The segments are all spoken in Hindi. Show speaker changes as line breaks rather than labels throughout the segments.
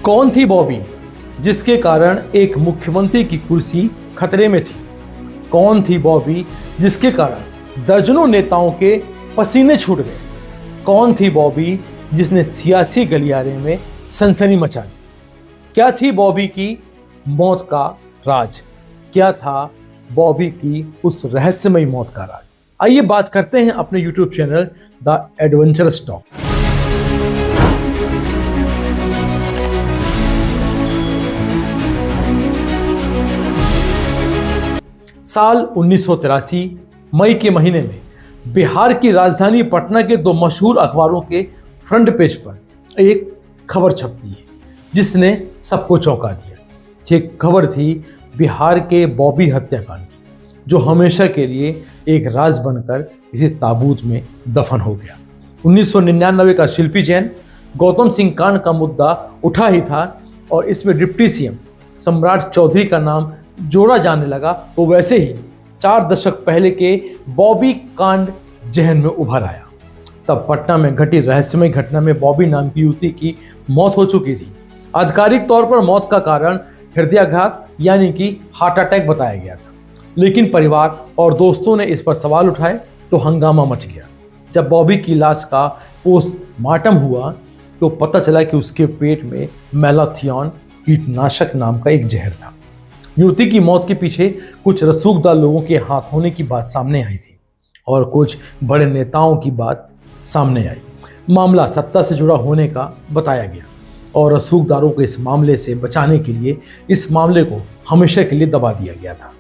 कौन थी बॉबी जिसके कारण एक मुख्यमंत्री की कुर्सी खतरे में थी? कौन थी बॉबी जिसके कारण दर्जनों नेताओं के पसीने छूट गए? कौन थी बॉबी जिसने सियासी गलियारे में सनसनी मचा दी? क्या थी बॉबी की मौत का राज? क्या था बॉबी की उस रहस्यमयी मौत का राज? आइए बात करते हैं अपने YouTube channel the adventurous talk. साल 1983 मई के महीने में बिहार की राजधानी पटना के दो मशहूर अखबारों के फ्रंट पेज पर एक खबर छपती है जिसने सबको चौंका दिया। ये खबर थी बिहार के बॉबी हत्याकांड की, जो हमेशा के लिए एक राज बनकर किसी ताबूत में दफन हो गया। 1999 का शिल्पी जैन गौतम सिंह कांड का मुद्दा उठा ही था और इसमें डिप्टी सीएम सम्राट चौधरी का नाम जोड़ा जाने लगा, तो वैसे ही 4 दशक पहले के बॉबी कांड जहन में उभर आया। तब पटना में घटी रहस्यमय घटना में बॉबी नाम की युवती की मौत हो चुकी थी। आधिकारिक तौर पर मौत का कारण हृदयाघात यानी कि हार्ट अटैक बताया गया था, लेकिन परिवार और दोस्तों ने इस पर सवाल उठाए तो हंगामा मच गया। जब बॉबी की लाश का पोस्टमार्टम हुआ तो पता चला कि उसके पेट में मैलाथियन कीटनाशक नाम का एक जहर था। युवती की मौत के पीछे कुछ रसूखदार लोगों के हाथ होने की बात सामने आई थी और कुछ बड़े नेताओं की बात सामने आई। मामला सत्ता से जुड़ा होने का बताया गया और रसूखदारों को इस मामले से बचाने के लिए इस मामले को हमेशा के लिए दबा दिया गया था।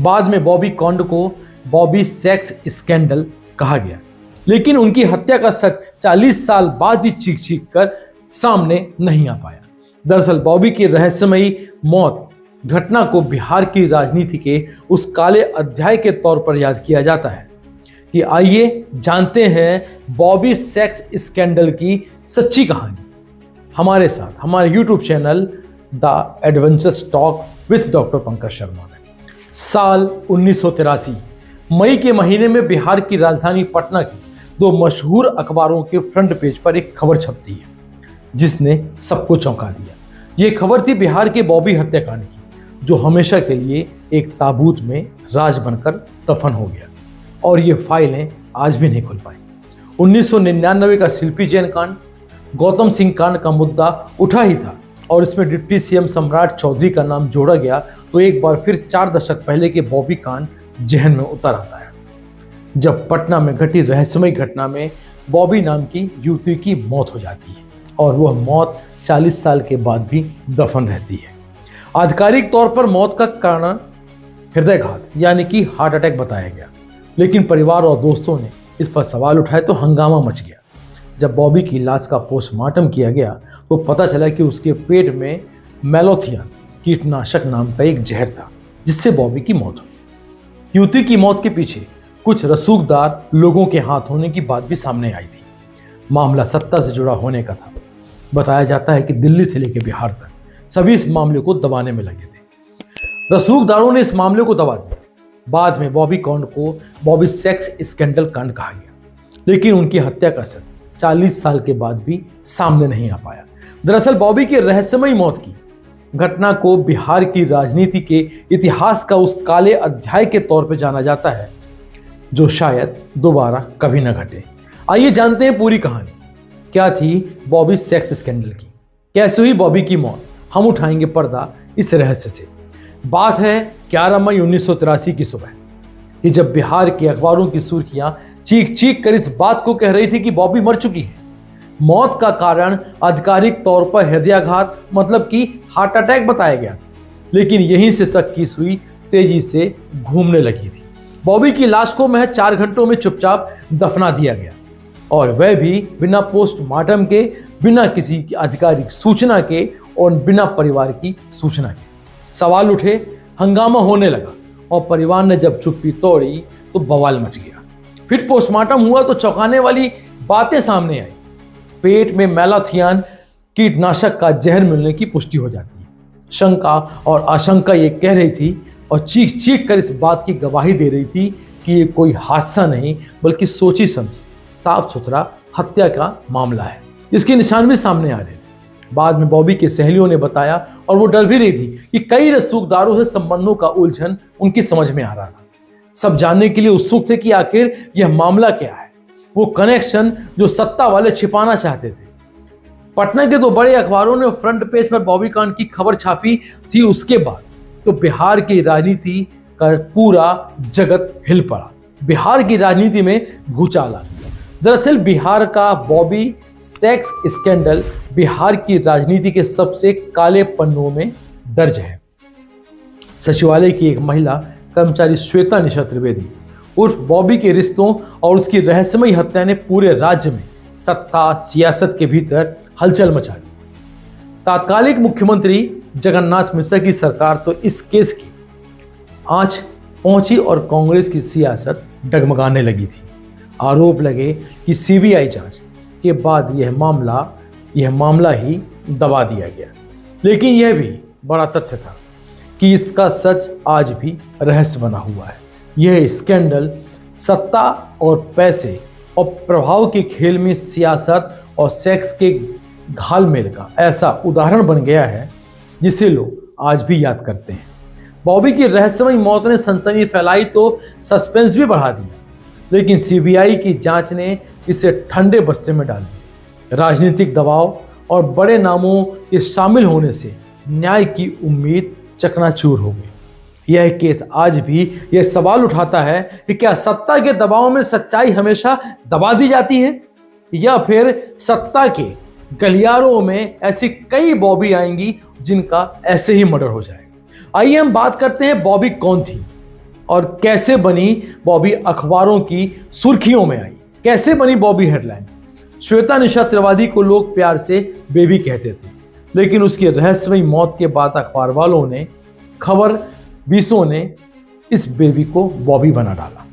बाद में बॉबी कांड को बॉबी सेक्स स्कैंडल कहा गया, लेकिन उनकी हत्या का सच 40 साल बाद भी चीख चीख कर सामने नहीं आ पाया। दरअसल बॉबी की रहस्यमयी मौत घटना को बिहार की राजनीति के उस काले अध्याय के तौर पर याद किया जाता है। कि आइए जानते हैं बॉबी सेक्स स्कैंडल की सच्ची कहानी। हमारे साथ हमारे YouTube channel the adventurous talk with doctor Pankaj Sharma में। साल 1983 मई के महीने में बिहार की राजधानी पटना की दो मशहूर अखबारों के फ्रंट पेज पर एक खबर छपती है जिसने सबको चौंका दिया। ये खबर थी बिहार के बॉबी हत्याकांड की, जो हमेशा के लिए एक ताबूत में राज बनकर दफन हो गया और ये फाइलें आज भी नहीं खुल पाई। 1999 का शिल्पी जैन कांड गौतम सिंह कांड का मुद्दा उठा ही था और इसमें डिप्टी सीएम सम्राट चौधरी का नाम जोड़ा गया, तो एक बार फिर 4 दशक पहले के बॉबी कांड जहन में उतर आता है, जब पटना में घटी रहस्यमय घटना में बॉबी नाम की युवती की मौत हो जाती है और वह मौत 40 साल के बाद भी दफन रहती है। आधिकारिक तौर पर मौत का कारण हृदयाघात यानी कि हार्ट अटैक बताया गया, लेकिन परिवार और दोस्तों ने इस पर सवाल उठाए तो हंगामा मच गया। जब बॉबी की लाश का पोस्टमार्टम किया गया तो पता चला कि उसके पेट में मैलाथियन कीटनाशक नाम का एक जहर था, जिससे बॉबी की मौत हुई। युवती की मौत के पीछे कुछ रसूखदार लोगों के हाथ होने की बात भी सामने आई थी। मामला सत्ता से जुड़ा होने का था। बताया जाता है कि दिल्ली से लेकर बिहार तक सभी इस मामले को दबाने में लगे थे। रसूखदारों ने इस मामले को दबा दिया। बाद में बॉबी कांड को बॉबी सेक्स स्कैंडल कांड कहा गया, लेकिन उनकी हत्या का सच 40 साल के बाद भी सामने नहीं आ पाया। दरअसल बॉबी की रहस्यमयी मौत की घटना को बिहार की राजनीति के इतिहास का उस काले अध्याय के तौर पर जाना जाता है, जो शायद दोबारा कभी न घटे। आइए जानते हैं पूरी कहानी। क्या थी बॉबी सेक्स स्कैंडल की, कैसे हुई बॉबी की मौत? हम उठाएंगे पर्दा इस रहस्य से। बात है 11 मई 1983 की सुबह कि जब बिहार के अखबारों की सुर्खियां चीख चीख कर इस बात को कह रही थी कि बॉबी मर चुकी है। मौत का कारण आधिकारिक तौर पर हृदयाघात मतलब कि हार्ट अटैक बताया गया था, लेकिन यहीं से शक की सुई तेजी से घूमने लगी थी। बॉबी की लाश को महज 4 घंटों में चुपचाप दफना दिया गया और वह भी बिना पोस्टमार्टम के, बिना किसी की आधिकारिक सूचना के और बिना परिवार की सूचना के। सवाल उठे, हंगामा होने लगा और परिवार ने जब चुप्पी तोड़ी तो बवाल मच गया। फिर पोस्टमार्टम हुआ तो चौंकाने वाली बातें सामने आई। पेट में मैलाथियन कीटनाशक का जहर मिलने की पुष्टि हो जाती है। शंका और आशंका ये कह रही थी और चीख चीख कर इस बात की गवाही दे रही थी कि ये कोई हादसा नहीं बल्कि सोची समझी साफ सुथरा हत्या का मामला है। इसके निशान भी सामने आ रहे थे। बाद में बॉबी के सहेलियों ने बताया और वो डर भी रही थी कि कई रसूखदारों से संबंधों का उलझन उनकी समझ में आ रहा था। सब जानने के लिए उत्सुक थे कि आखिर यह मामला क्या है, वो कनेक्शन जो सत्ता वाले छिपाना चाहते थे। पटना के दो बड़े अखबारों ने फ्रंट पेज पर बॉबी कांड की खबर छापी थी। उसके बाद तो बिहार की राजनीति का पूरा जगत हिल पड़ा। बिहार की राजनीति में भूचाल आ गया। दरअसल बिहार का बॉबी सेक्स स्कैंडल बिहार की राजनीति के सबसे काले पन्नों में दर्ज है। सचिवालय की एक महिला कर्मचारी श्वेता निशा त्रिवेदी उर्फ बॉबी के रिश्तों और उसकी रहस्यमयी हत्या ने पूरे राज्य में सत्ता सियासत के भीतर हलचल मचा दी। तात्कालिक मुख्यमंत्री जगन्नाथ मिश्रा की सरकार तो इस केस की आंच पहुंची और कांग्रेस की सियासत डगमगाने लगी थी। आरोप लगे कि सीबीआई जांच के बाद यह मामला ही दबा दिया गया। लेकिन यह भी बड़ा तथ्य था कि इसका सच आज भी रहस्य बना हुआ है। यह स्कैंडल सत्ता और पैसे और प्रभाव के खेल में सियासत और सेक्स के घालमेल का ऐसा उदाहरण बन गया है जिसे लोग आज भी याद करते हैं। बॉबी की रहस्यमयी मौत ने सनसनी फैलाई तो सस्पेंस भी बढ़ा दिया, लेकिन सीबीआई की जांच ने इसे ठंडे बस्ते में डाल दिया। राजनीतिक दबाव और बड़े नामों के शामिल होने से न्याय की उम्मीद चकनाचूर हो गई। यह केस आज भी यह सवाल उठाता है कि क्या सत्ता के दबाव में सच्चाई हमेशा दबा दी जाती है, या फिर सत्ता के गलियारों में ऐसी कई बॉबी आएंगी जिनका ऐसे ही मर्डर हो जाएगा। आइए हम बात करते हैं बॉबी कौन थी और कैसे बनी बॉबी अखबारों की सुर्खियों में आई। कैसे बनी बॉबी हेडलाइन। श्वेता निशा त्रिवेदी को लोग प्यार से बेबी कहते थे, लेकिन उसकी रहस्यमयी मौत के बाद अखबार वालों ने खबर बीसों ने इस बेबी को बॉबी बना डाला।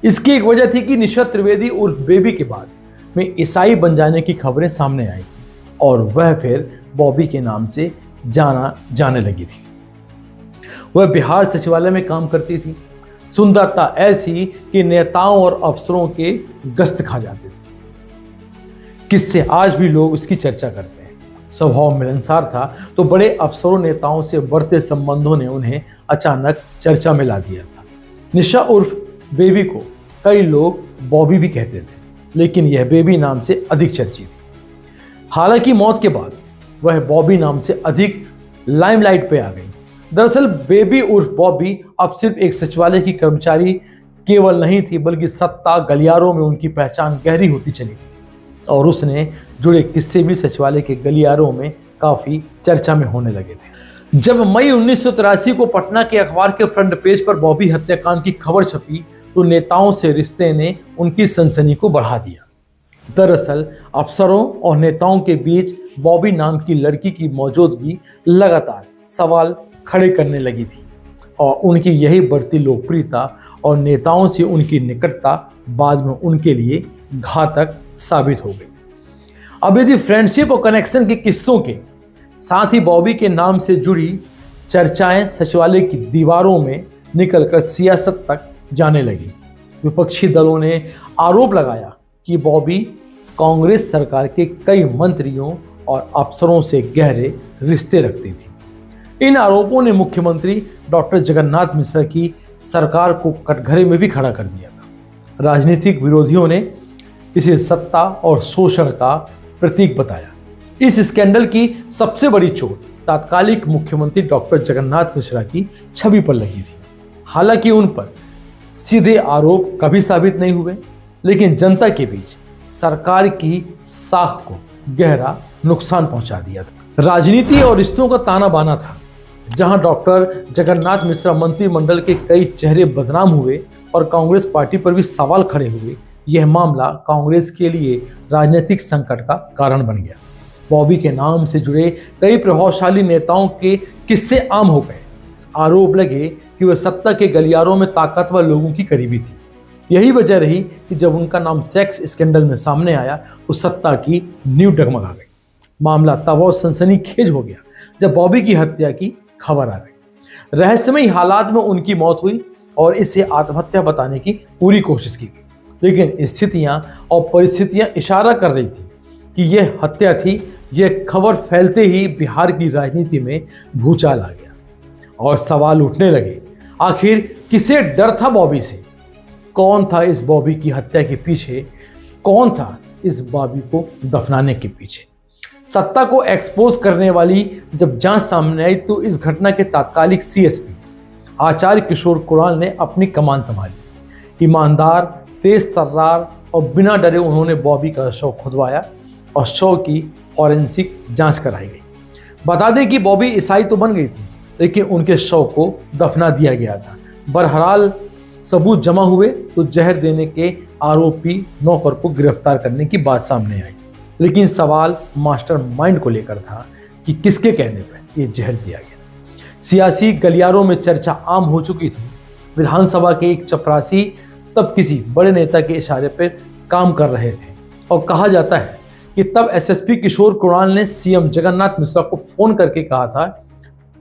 इसकी एक वजह थी कि निशा त्रिवेदी उर्फ बेबी के बाद में ईसाई बन जाने की खबरें सामने आई और वह फिर बॉबी के नाम से जाना जाने लगी थी। वह बिहार सचिवालय में काम करती थी। सुंदरता ऐसी कि नेताओं और अफसरों के गश्त खा जाते थे। किससे आज भी लोग उसकी चर्चा करते हैं। स्वभाव मिलनसार था तो बड़े अफसरों नेताओं से बढ़ते संबंधों ने उन्हें अचानक चर्चा में ला दिया था। निशा उर्फ बेबी को कई लोग बॉबी भी कहते थे, लेकिन यह बेबी नाम से अधिक चर्चित थी। हालांकि मौत के बाद वह बॉबी नाम से अधिक लाइमलाइट पे आ गई। दरअसल बेबी उर्फ बॉबी अब सिर्फ एक सचिवालय की कर्मचारी केवल नहीं थी, बल्कि सत्ता गलियारों में उनकी पहचान गहरी होती चली गई और उसने जुड़े किस्से भी सचिवालय के गलियारों में काफी चर्चा में होने लगे थे। जब मई 1983 को पटना के अखबार के फ्रंट पेज पर बॉबी हत्याकांड की खबर छपी तो नेताओं से रिश्ते ने उनकी सनसनी को बढ़ा दिया। दरअसल अफसरों और नेताओं के बीच बॉबी नाम की लड़की की मौजूदगी लगातार सवाल खड़े करने लगी थी और उनकी यही बढ़ती लोकप्रियता और नेताओं से उनकी निकटता बाद में उनके लिए घातक साबित हो गई। अब यदि फ्रेंडशिप और कनेक्शन के किस्सों के साथ ही बॉबी के नाम से जुड़ी चर्चाएं सचिवालय की दीवारों में निकलकर सियासत तक जाने लगी। विपक्षी दलों ने आरोप लगाया कि बॉबी कांग्रेस सरकार के कई मंत्रियों और अफसरों से गहरे रिश्ते रखती थी। इन आरोपों ने मुख्यमंत्री डॉक्टर जगन्नाथ मिश्रा की सरकार को कटघरे में भी खड़ा कर दिया था। राजनीतिक विरोधियों ने इसे सत्ता और शोषण का प्रतीक बताया। इस स्कैंडल की सबसे बड़ी चोट तात्कालिक मुख्यमंत्री डॉक्टर जगन्नाथ मिश्रा की छवि पर लगी थी। हालांकि उन पर सीधे आरोप कभी साबित नहीं हुए, लेकिन जनता के बीच सरकार की साख को गहरा नुकसान पहुंचा दिया था। राजनीति और रिश्तों का ताना बाना था। जहां डॉक्टर जगन्नाथ मिश्रा मंत्रिमंडल के कई चेहरे बदनाम हुए और कांग्रेस पार्टी पर भी सवाल खड़े हुए, यह मामला कांग्रेस के लिए राजनीतिक संकट का कारण बन गया। बॉबी के नाम से जुड़े कई प्रभावशाली नेताओं के किस्से आम हो गए। आरोप लगे कि वह सत्ता के गलियारों में ताकतवर लोगों की करीबी थी। यही वजह रही कि जब उनका नाम सेक्स स्कैंडल में सामने आया तो सत्ता की नींव डगमगा गई। मामला तब और सनसनीखेज हो गया जब बॉबी की हत्या की खबर आ गई। रहस्यमयी हालात में उनकी मौत हुई और इसे आत्महत्या बताने की पूरी कोशिश की गई, लेकिन स्थितियां और परिस्थितियां इशारा कर रही थी कि यह हत्या थी यह खबर फैलते ही बिहार की राजनीति में भूचाल आ गया और सवाल उठने लगे, आखिर किसे डर था बॉबी से? कौन था इस बॉबी की हत्या के पीछे? कौन था इस बॉबी को दफनाने के पीछे? सत्ता को एक्सपोज करने वाली जब जांच सामने आई तो इस घटना के तात्कालिक सीएसपी आचार्य किशोर कुणाल ने अपनी कमान संभाली। ईमानदार, तेज तर्रार और बिना डरे उन्होंने बॉबी का शव खुदवाया और शव की फॉरेंसिक जांच कराई गई। बता दें कि बॉबी ईसाई तो बन गई थी, लेकिन उनके शव को दफना दिया गया था। बहरहाल सबूत जमा हुए तो जहर देने के आरोपी नौकर को गिरफ्तार करने की बात सामने आई, लेकिन सवाल मास्टरमाइंड को लेकर था कि किसके कहने पर यह जहर दिया गया। सियासी गलियारों में चर्चा आम हो चुकी थी। विधानसभा के एक चपरासी तब किसी बड़े नेता के इशारे पर काम कर रहे थे और कहा जाता है कि तब एसएसपी किशोर कुणाल ने सीएम जगन्नाथ मिश्रा को फोन करके कहा था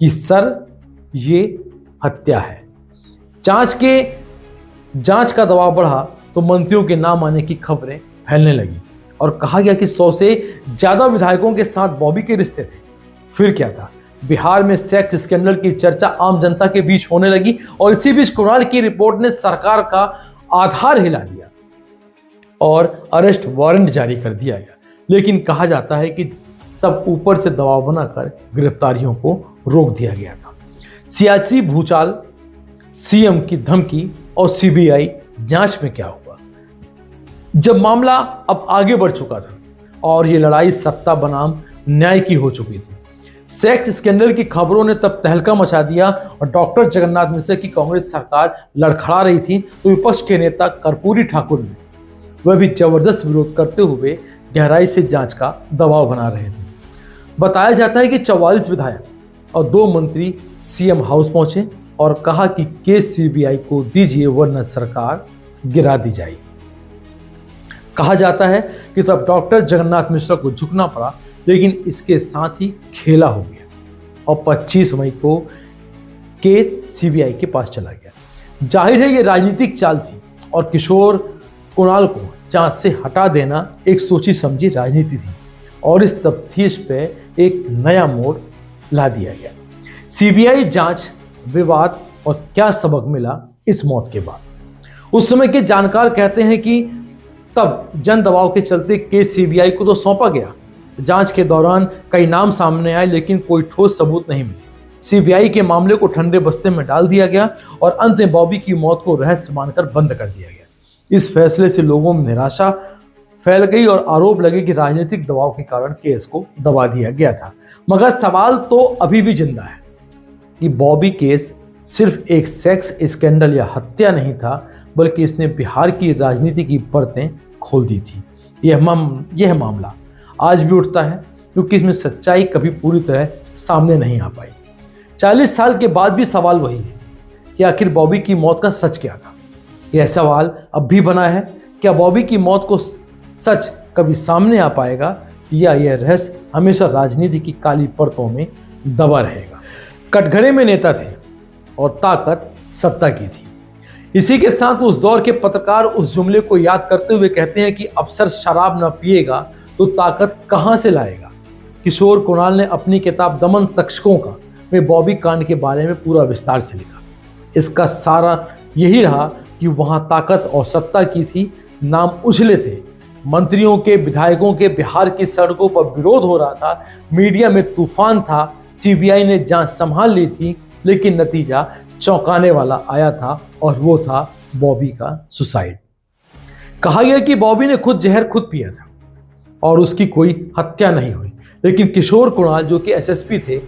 कि सर ये हत्या है। जांच का दबाव बढ़ा तो मंत्रियों के नाम आने की खबरें फैलने लगी और कहा गया कि 100 से ज्यादा विधायकों के साथ बॉबी के रिश्ते थे। फिर क्या था, बिहार में सेक्स स्कैंडल की चर्चा आम जनता के बीच होने लगी और इसी बीच कुणाल की रिपोर्ट ने सरकार का आधार हिला दिया और अरेस्ट वारंट जारी कर दिया गया। लेकिन कहा जाता है कि तब ऊपर से दबाव बनाकर गिरफ्तारियों को रोक दिया गया था। सियासी भूचाल, सीएम की धमकी और सीबीआई जांच में क्या हुआ? जब मामला अब आगे बढ़ चुका था और ये लड़ाई सत्ता बनाम न्याय की हो चुकी थी। सेक्स स्कैंडल की खबरों ने तब तहलका मचा दिया और डॉक्टर जगन्नाथ मिश्रा की कांग्रेस सरकार लड़खड़ा रही थी तो विपक्ष के नेता कर्पूरी ठाकुर ने वह भी जबरदस्त विरोध करते हुए गहराई से जांच का दबाव बना रहे थे। बताया जाता है कि 44 विधायक और 2 मंत्री सीएम हाउस पहुंचे और कहा कि केस सीबीआई को दीजिए वरना सरकार गिरा दी जाएगी। कहा जाता है कि तब डॉक्टर जगन्नाथ मिश्रा को झुकना पड़ा, लेकिन इसके साथ ही खेला हो गया और 25 मई को केस सीबीआई के पास चला गया। जाहिर है ये राजनीतिक चाल थी और किशोर कुणाल को जांच से हटा देना एक सोची समझी राजनीति थी और इस तफ्तीश पे एक नया मोड़ ला दिया गया। सीबीआई जांच, विवाद और क्या सबक मिला इस मौत के बाद। उस समय के जानकार कहते हैं कि तब जन दबाव के चलते केस सीबीआई को तो सौंपा गया। जांच के दौरान कई नाम सामने आए लेकिन कोई ठोस सबूत नहीं मिले। सीबीआई के मामले को ठंडे बस्ते में डाल दिया गया और अंत में बॉबी की मौत को रहस्य मानकर बंद कर दिया गया। इस फैसले से लोगों में निराशा फैल गई और आरोप लगे कि राजनीतिक दबाव के कारण केस को दबा दिया गया था। मगर सवाल तो अभी भी जिंदा है कि बॉबी केस सिर्फ एक सेक्स स्कैंडल या हत्या नहीं था, बल्कि इसने बिहार की राजनीति की परतें खोल दी थी। यह मामला आज भी उठता है क्योंकि इसमें सच्चाई कभी पूरी तरह सामने नहीं आ पाई। 40 साल के बाद भी सवाल वही है कि आखिर बॉबी की मौत का सच क्या था। यह सवाल अब भी बना है, क्या बॉबी की मौत को सच कभी सामने आ पाएगा या यह रहस्य हमेशा राजनीति की काली परतों में दबा रहेगा। कटघरे में नेता थे और ताकत सत्ता की थी। इसी के साथ उस दौर के पत्रकार उस जुमले को याद करते हुए कहते हैं कि अफसर शराब न पिएगा तो ताकत कहां से लाएगा। किशोर कुणाल ने अपनी किताब दमन तक्षकों का में बॉबी कांड के बारे में पूरा विस्तार से लिखा। इसका सारा यही रहा कि वहां ताकत और सत्ता की थी, नाम उछले थे। मंत्रियों के, विधायकों के बिहार की सड़कों पर विरोध हो रहा था, मीडिया में तूफान था, सीबीआई ने जांच संभाल ली थी, लेकिन नतीजा चौंकाने वाला आया था और वो था बॉबी का सुसाइड। कहा गया कि बॉबी ने खुद जहर खुद पिया था और उसकी कोई हत्या नहीं हुई, लेकिन किशोर कुणाल जो कि एसएसपी थे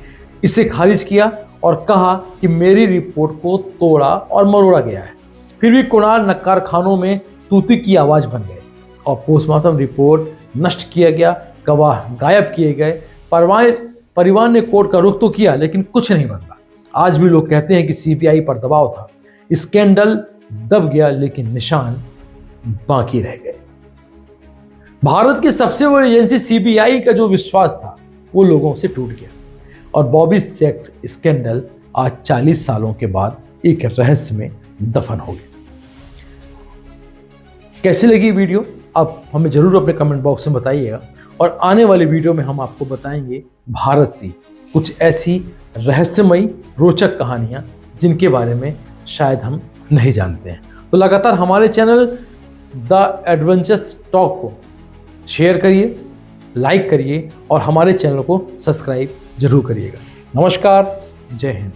इसे खारिज किया और कहा कि मेरी रिपोर्ट को तोड़ा और मरोड़ा गया है। फिर भी कुणाल नक्कार खानों में तूती की आवाज बन गए और पोस्टमार्टम रिपोर्ट नष्ट किया गया, गवाह गायब किए गए। परिवार ने कोर्ट का रुख तो किया लेकिन कुछ नहीं बदला। आज भी लोग कहते हैं कि सीबीआई पर दबाव था, स्कैंडल दब गया लेकिन निशान बाकी रह गए। भारत की सबसे बड़ी एजेंसी सीबीआई का जो विश्वास था वो लोगों से टूट गया और बॉबी सेक्स स्कैंडल आज 40 सालों के बाद एक रहस्य में दफन हो गया। कैसी लगी वीडियो आप हमें जरूर अपने कमेंट बॉक्स में बताइएगा और आने वाली वीडियो में हम आपको बताएंगे भारत से कुछ ऐसी रहस्यमयी रोचक कहानियां जिनके बारे में शायद हम नहीं जानते हैं। तो लगातार हमारे चैनल द एडवेंचर्स टॉक को शेयर करिए, लाइक करिए और हमारे चैनल को सब्सक्राइब जरूर करिएगा। नमस्कार, जय हिंद।